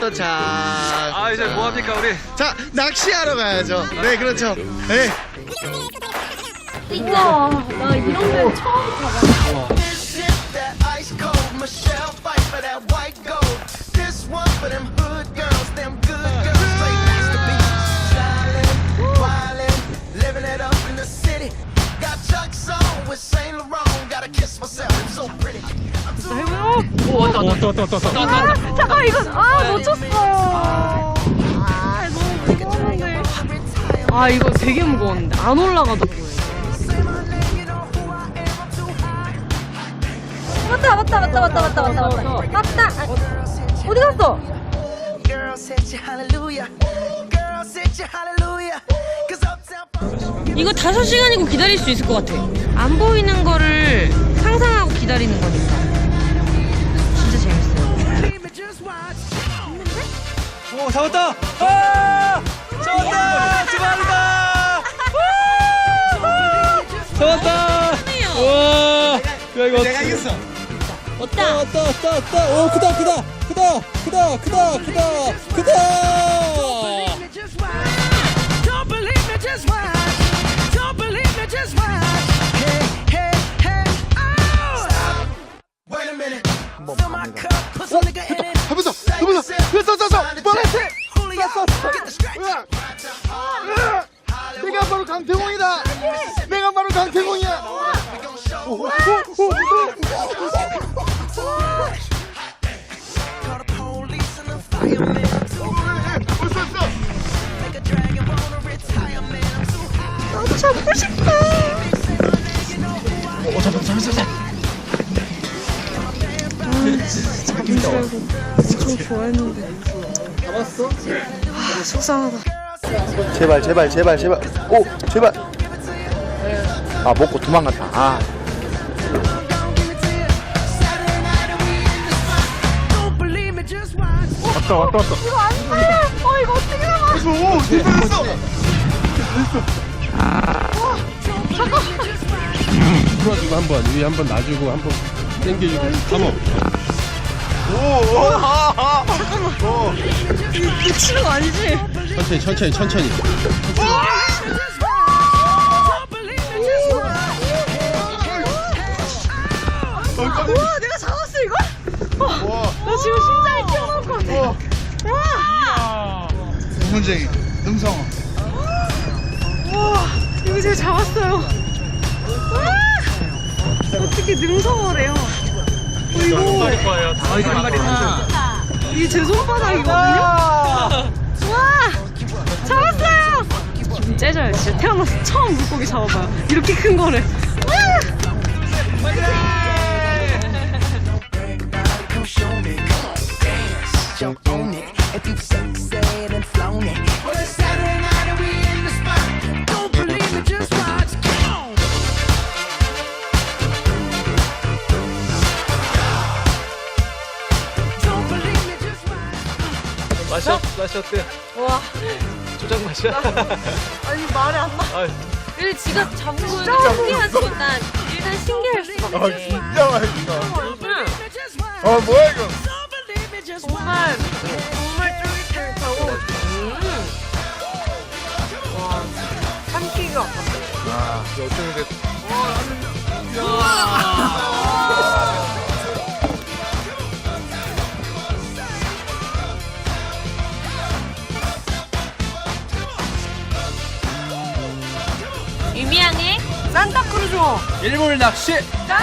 도착. 아, 이제 뭐합니까 우리? 자, 낚시하러 가야죠. 네, 그렇죠. 네. 우와, 나 이런 데 처음 가봐. 왔다. 잠깐 이거 놓쳤어. 너무 무거운데. 이거 되게 무거웠는데 안 올라가더라고요. 맞다. 어디 갔어? 이거 5시간이고 기다릴 수 있을 것 같아. 안 보이는 거를 상상하고 기다리는 거니까. 진짜 재밌어요. 오, 잡았다. 아! 잡았다. 주말이다. 잡았다. 와. 야, 이거 내가 이겼어. 왔다. 오, 크다. 해보자. 내가 바로 강태공이다. 나도 잡고 싶어. 잡았어. 잡은 줄 알고 엄청 좋아했는데. 잡았어? 속상하다. 제발. 오, 제발. 먹고 도망갔다. 왔다. 이거 안 돼. 이거 어떻게 나가? 오, 됐어. 풀어주고 한번 위에 한번 놔주고 한번 당겨주고 감어. 미치는 거 아니지? 천천히. 우와, 내가 잡았어 이거? 나 지금 심장이 튀어나올 것 같아. 와, 문쟁이 능성어. 우와, 이거 제가 잡았어요. 와, 어떻게 능성어래요? 이거 거예요. 한 마리 이게 제 손바닥이거든요? 와, 잡았어요. 기분 째져요. 진짜 태어나서 처음 물고기 잡아봐요. 이렇게 큰 거를. 맛이 어때? 와, 초장 맛이야? 아니 말이 안 나. 그리고 지가 잡은 거는 신기하지만 일단 신기할 수밖에. 진짜 맛있다. 응. 뭐야 이거? 정말 쫄깃쫄깃하고. 와, 삼키기가 아깝다. 이거 어쩌면 돼? 유미양의 산타크루즈. 일몰 낚시. 짠!